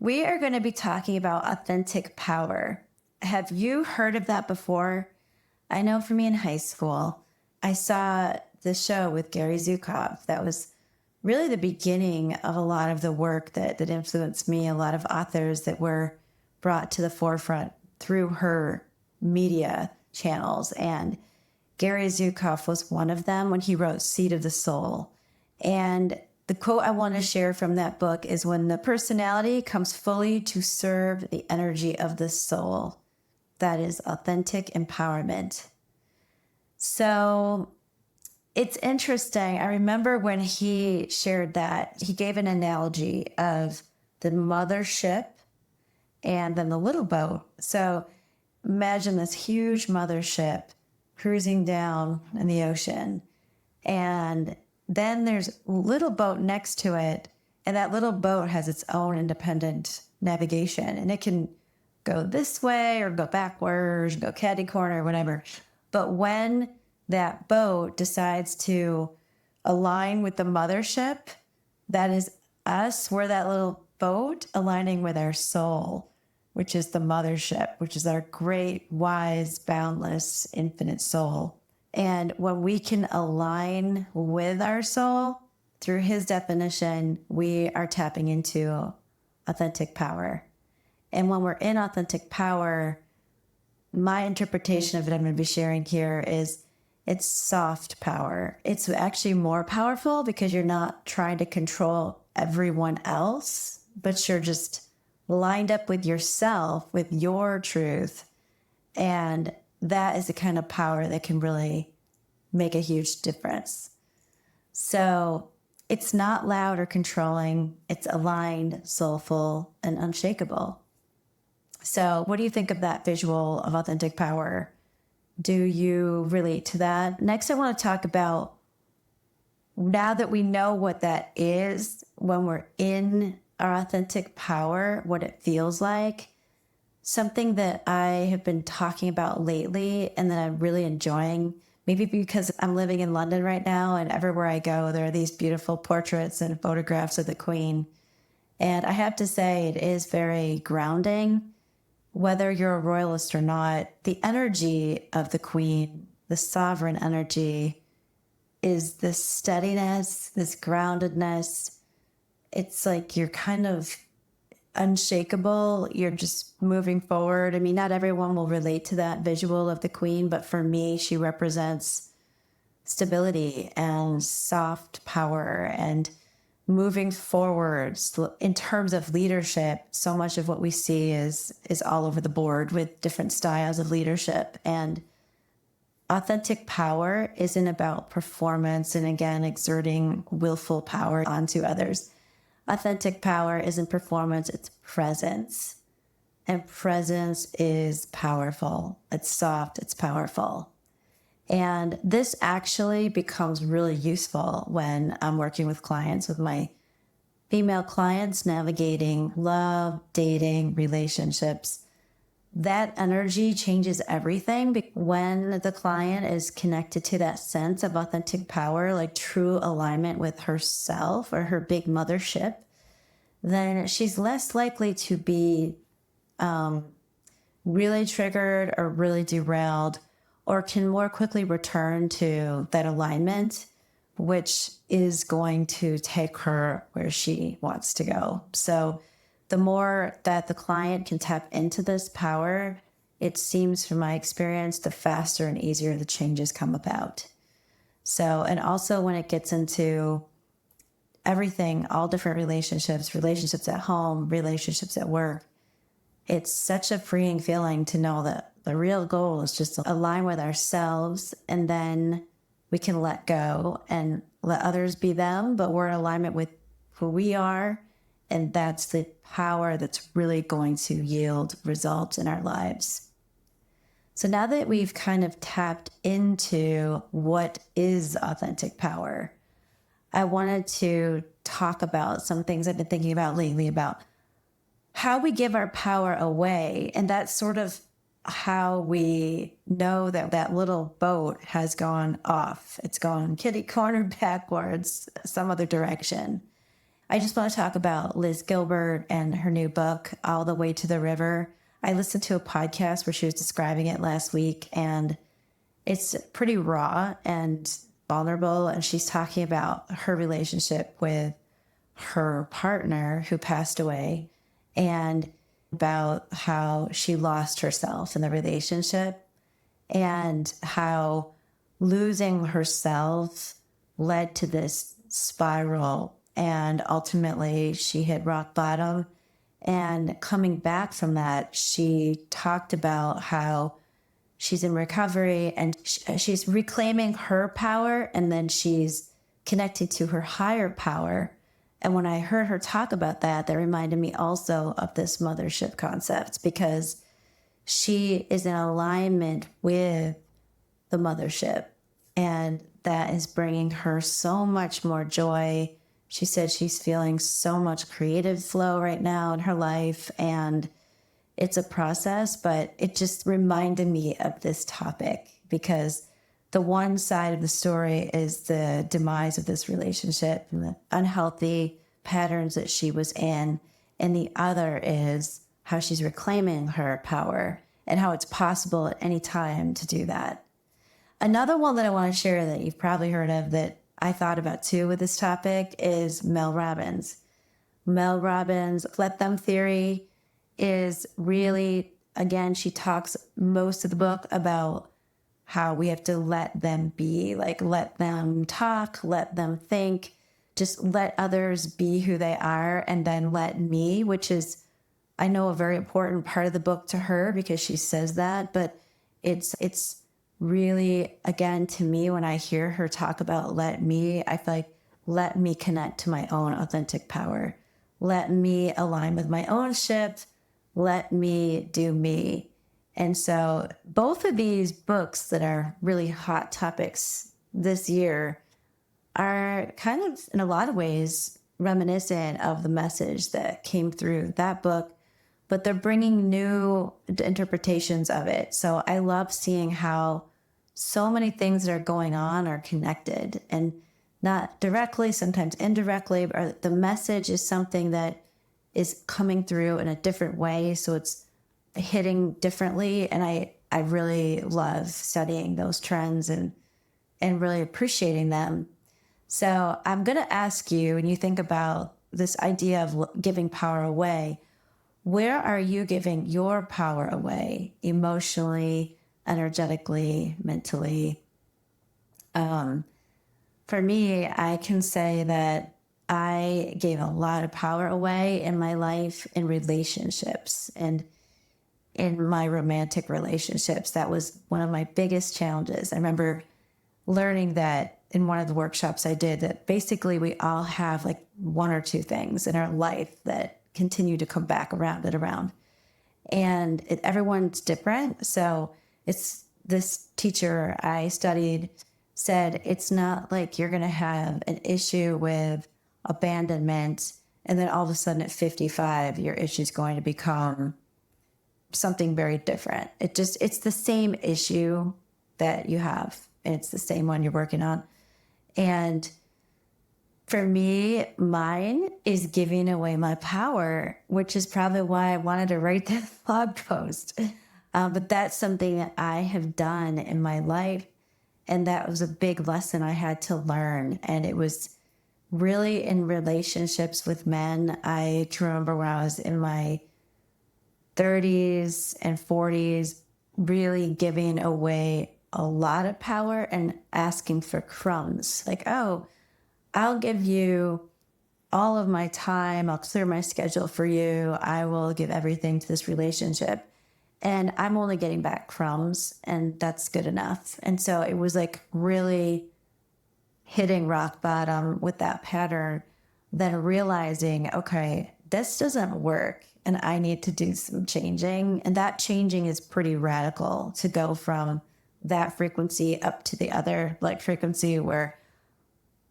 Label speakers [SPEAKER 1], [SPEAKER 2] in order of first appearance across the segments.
[SPEAKER 1] We are going to be talking about authentic power. Have you heard of that before? I know for me in high school, I saw the show with Gary Zukav. That was really the beginning of a lot of the work that influenced me, a lot of authors that were brought to the forefront through her media channels. And Gary Zukav was one of them when he wrote Seed of the Soul. And the quote I want to share from that book is, when the personality comes fully to serve the energy of the soul, that is authentic empowerment. So it's interesting. I remember when he shared that, he gave an analogy of the mothership and then the little boat. So imagine this huge mothership cruising down in the ocean, and then there's a little boat next to it, and that little boat has its own independent navigation, and it can go this way or go backwards, go catty corner, whatever. But when that boat decides to align with the mothership, that is us. We're that little boat aligning with our soul, which is the mothership, which is our great, wise, boundless, infinite soul. And when we can align with our soul, through his definition, we are tapping into authentic power. And when we're in authentic power, my interpretation of it I'm going to be sharing here is it's soft power. It's actually more powerful because you're not trying to control everyone else, but you're just lined up with yourself, with your truth. And that is the kind of power that can really make a huge difference. So it's not loud or controlling. It's aligned, soulful, and unshakable. So what do you think of that visual of authentic power? Do you relate to that? Next, I want to talk about, now that we know what that is, when we're in our authentic power, what it feels like. Something that I have been talking about lately and that I'm really enjoying, maybe because I'm living in London right now, and everywhere I go, there are these beautiful portraits and photographs of the Queen. And I have to say, it is very grounding. Whether you're a royalist or not, the energy of the Queen, the sovereign energy, is this steadiness, this groundedness. It's like you're kind of unshakable. You're just moving forward. I mean, not everyone will relate to that visual of the Queen, but for me, she represents stability and soft power and moving forwards. In terms of leadership, so much of what we see is all over the board with different styles of leadership. And authentic power isn't about performance and, again, exerting willful power onto others. Authentic power isn't performance, it's presence. And presence is powerful. It's soft, it's powerful. And this actually becomes really useful when I'm working with clients, with my female clients, navigating love, dating, relationships. That energy changes everything. When the client is connected to that sense of authentic power, like true alignment with herself or her big mothership, then she's less likely to be really triggered or really derailed, or can more quickly return to that alignment, which is going to take her where she wants to go. So the more that the client can tap into this power, it seems from my experience, the faster and easier the changes come about. So, and also when it gets into everything, all different relationships at home, relationships at work, it's such a freeing feeling to know that the real goal is just to align with ourselves, and then we can let go and let others be them, but we're in alignment with who we are. And that's the power that's really going to yield results in our lives. So now that we've kind of tapped into what is authentic power, I wanted to talk about some things I've been thinking about lately about how we give our power away. And that's sort of how we know that that little boat has gone off. It's gone kitty corner backwards, some other direction. I just want to talk about Liz Gilbert and her new book, All the Way to the River. I listened to a podcast where she was describing it last week, and it's pretty raw and vulnerable. And she's talking about her relationship with her partner who passed away and about how she lost herself in the relationship and how losing herself led to this spiral. And ultimately, she hit rock bottom. And coming back from that, she talked about how she's in recovery and she's reclaiming her power, and then she's connecting to her higher power. And when I heard her talk about that, that reminded me also of this mothership concept, because she is in alignment with the mothership, and that is bringing her so much more joy. She said she's feeling so much creative flow right now in her life, and it's a process, but it just reminded me of this topic, because the one side of the story is the demise of this relationship and the unhealthy patterns that she was in, and the other is how she's reclaiming her power and how it's possible at any time to do that. Another one that I want to share that you've probably heard of that I thought about too with this topic is Mel Robbins. Mel Robbins' Let Them theory is really, again, she talks most of the book about how we have to let them be, like let them talk, let them think, just let others be who they are, and then let me, which is, I know, a very important part of the book to her because she says that, but it's really, again, to me, when I hear her talk about let me, I feel like let me connect to my own authentic power. Let me align with my own ship. Let me do me. And so both of these books that are really hot topics this year are kind of, in a lot of ways, reminiscent of the message that came through that book, but they're bringing new interpretations of it. So I love seeing how so many things that are going on are connected, and not directly, sometimes indirectly, but the message is something that is coming through in a different way. So it's hitting differently. And I really love studying those trends and really appreciating them. So I'm going to ask you, when you think about this idea of giving power away, where are you giving your power away emotionally, energetically, mentally? For me, I can say that I gave a lot of power away in my life in relationships and in my romantic relationships. That was one of my biggest challenges. I remember learning that in one of the workshops I did, that basically we all have like one or two things in our life that continue to come back around and around. And everyone's different. So it's this teacher I studied said, it's not like you're going to have an issue with abandonment and then all of a sudden at 55, your issue is going to become something very different. It's the same issue that you have. And it's the same one you're working on. And for me, mine is giving away my power, which is probably why I wanted to write that blog post. But that's something that I have done in my life. And that was a big lesson I had to learn. And it was really in relationships with men. I can remember when I was in my 30s and 40s, really giving away a lot of power and asking for crumbs. Like, oh, I'll give you all of my time. I'll clear my schedule for you. I will give everything to this relationship. And I'm only getting back crumbs, and that's good enough. And so it was like really hitting rock bottom with that pattern, then realizing, okay, this doesn't work and I need to do some changing. And that changing is pretty radical, to go from that frequency up to the other like frequency where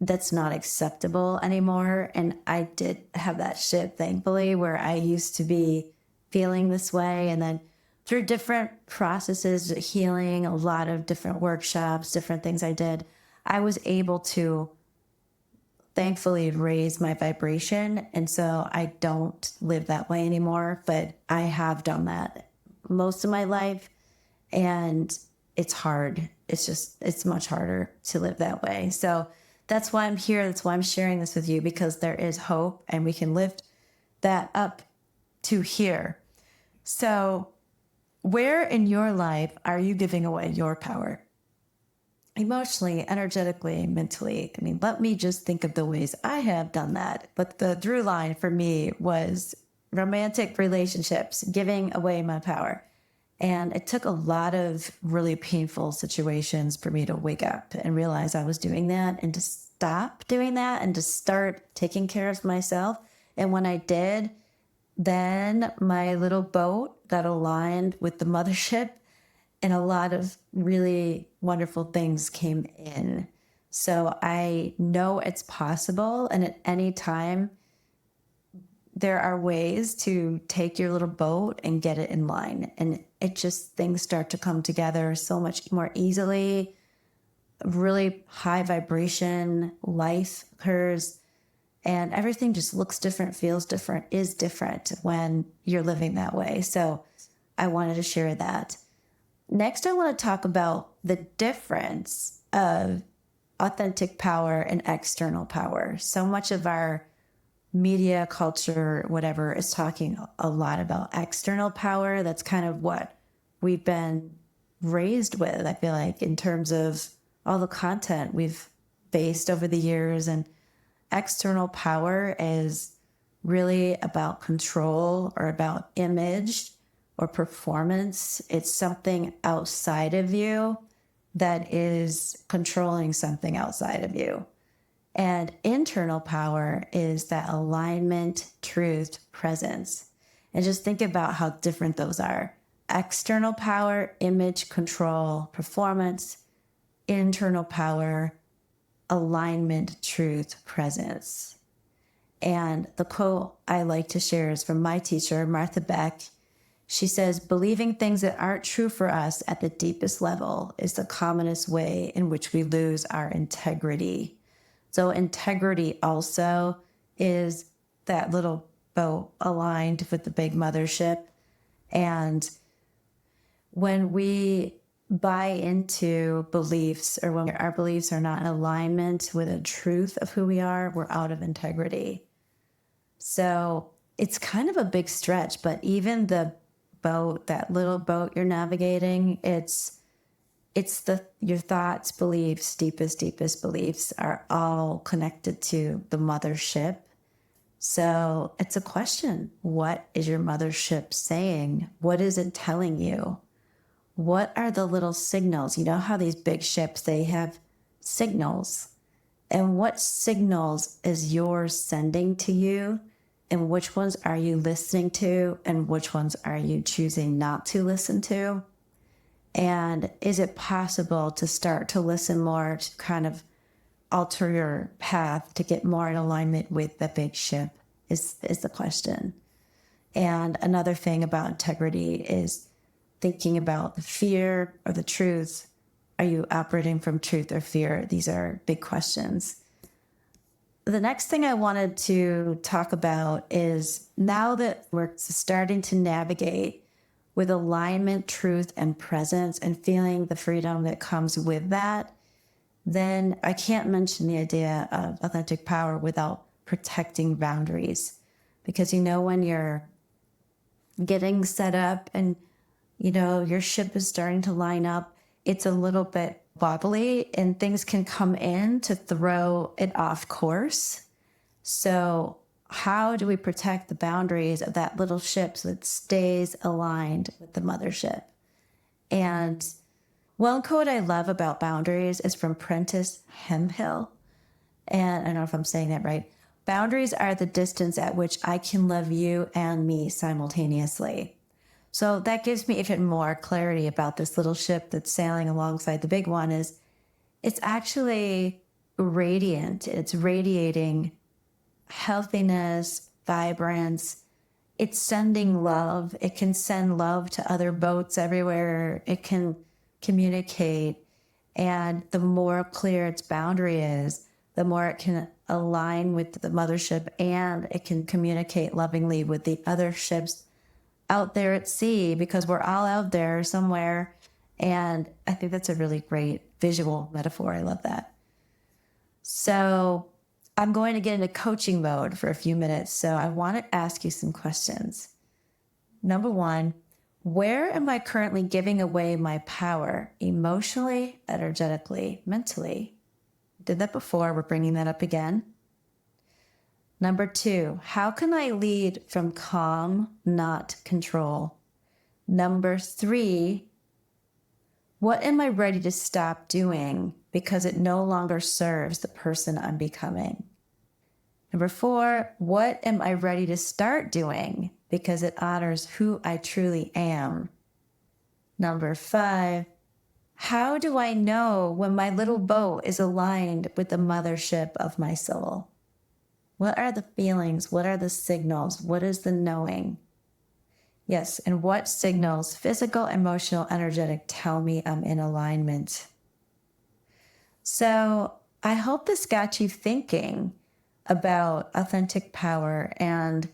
[SPEAKER 1] that's not acceptable anymore. And I did have that shift, thankfully, where I used to be feeling this way. And then through different processes, healing, a lot of different workshops, different things I did, I was able to thankfully raised my vibration. And so I don't live that way anymore, but I have done that most of my life. And it's hard. It's much harder to live that way. So that's why I'm here. That's why I'm sharing this with you, because there is hope and we can lift that up to here. So where in your life are you giving away your power? Emotionally, energetically, mentally. I mean, let me just think of the ways I have done that. But the through line for me was romantic relationships, giving away my power. And it took a lot of really painful situations for me to wake up and realize I was doing that, and to stop doing that and to start taking care of myself. And when I did, then my little boat got aligned with the mothership, and a lot of really wonderful things came in. So I know it's possible. And at any time, there are ways to take your little boat and get it in line. And it just, things start to come together so much more easily. Really high vibration life occurs, and everything just looks different, feels different, is different when you're living that way. So I wanted to share that. Next, I want to talk about the difference of authentic power and external power. So much of our media, culture, whatever, is talking a lot about external power. That's kind of what we've been raised with, I feel like, in terms of all the content we've faced over the years. And external power is really about control or about image or performance. It's something outside of you that is controlling something outside of you. And internal power is that alignment, truth, presence. And just think about how different those are. External power, image, control, performance. Internal power, alignment, truth, presence. And the quote I like to share is from my teacher, Martha Beck. She says, believing things that aren't true for us at the deepest level is the commonest way in which we lose our integrity. So integrity also is that little boat aligned with the big mothership. And when we buy into beliefs, or when our beliefs are not in alignment with the truth of who we are, we're out of integrity. So it's kind of a big stretch, but even the boat, that little boat you're navigating, it's your thoughts, beliefs, deepest beliefs are all connected to the mothership. So it's a question. What is your mothership saying? What is it telling you? What are the little signals? You know how these big ships, they have signals. And what signals is yours sending to you? And which ones are you listening to? And which ones are you choosing not to listen to? And is it possible to start to listen more, to kind of alter your path to get more in alignment with the big ship is the question. And another thing about integrity is thinking about the fear or the truth. Are you operating from truth or fear? These are big questions. The next thing I wanted to talk about is, now that we're starting to navigate with alignment, truth, and presence, and feeling the freedom that comes with that, then I can't mention the idea of authentic power without protecting boundaries. Because, when you're getting set up and, your ship is starting to line up, it's a little bit wobbly and things can come in to throw it off course. So how do we protect the boundaries of that little ship so it stays aligned with the mothership? And one quote I love about boundaries is from Prentice Hemphill. And I don't know if I'm saying that right. Boundaries are the distance at which I can love you and me simultaneously. So that gives me even more clarity about this little ship that's sailing alongside the big one. Is it's actually radiant. It's radiating healthiness, vibrance. It's sending love. It can send love to other boats everywhere. It can communicate. And the more clear its boundary is, the more it can align with the mothership, and it can communicate lovingly with the other ships out there at sea, because we're all out there somewhere. And I think that's a really great visual metaphor. I love that. So I'm going to get into coaching mode for a few minutes. So I want to ask you some questions. Number one, where am I currently giving away my power emotionally, energetically, mentally? Did that before. We're bringing that up again. Number two, how can I lead from calm, not control? Number three, what am I ready to stop doing because it no longer serves the person I'm becoming? Number four, what am I ready to start doing because it honors who I truly am? Number five, how do I know when my little boat is aligned with the mothership of my soul? What are the feelings? What are the signals? What is the knowing? Yes, and what signals, physical, emotional, energetic, tell me I'm in alignment? So I hope this got you thinking about authentic power and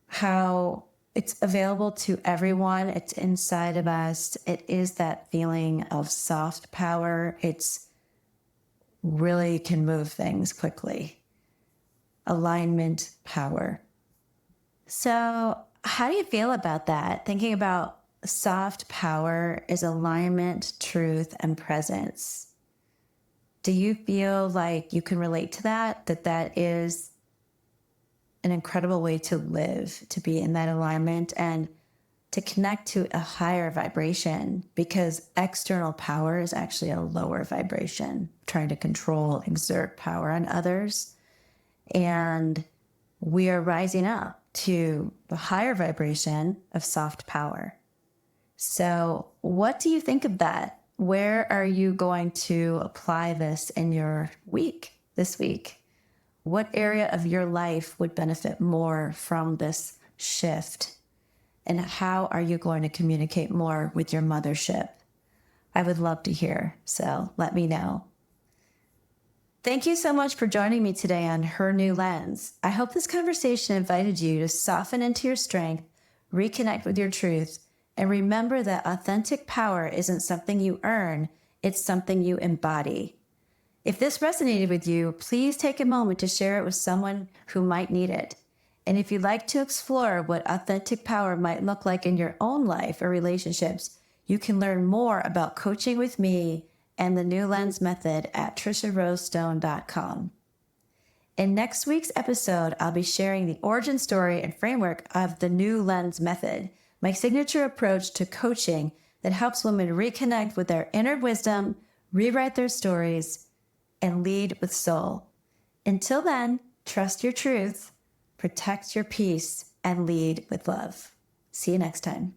[SPEAKER 1] how it's available to everyone. It's inside of us. It is that feeling of soft power. It's really can move things quickly. Alignment power. So how do you feel about that? Thinking about soft power is alignment, truth, and presence. Do you feel like you can relate to that? That is an incredible way to live, to be in that alignment and to connect to a higher vibration, because external power is actually a lower vibration, trying to control, exert power on others. And we are rising up to the higher vibration of soft power. So what do you think of that? Where are you going to apply this in your week, this week? What area of your life would benefit more from this shift? And how are you going to communicate more with your mothership? I would love to hear, so let me know. Thank you so much for joining me today on Her New Lens. I hope this conversation invited you to soften into your strength, reconnect with your truth, and remember that authentic power isn't something you earn, it's something you embody. If this resonated with you, please take a moment to share it with someone who might need it. And if you'd like to explore what authentic power might look like in your own life or relationships, you can learn more about coaching with me and the New Lens Method at triciarosestone.com. In next week's episode, I'll be sharing the origin story and framework of the New Lens Method, my signature approach to coaching that helps women reconnect with their inner wisdom, rewrite their stories, and lead with soul. Until then, trust your truth, protect your peace, and lead with love. See you next time.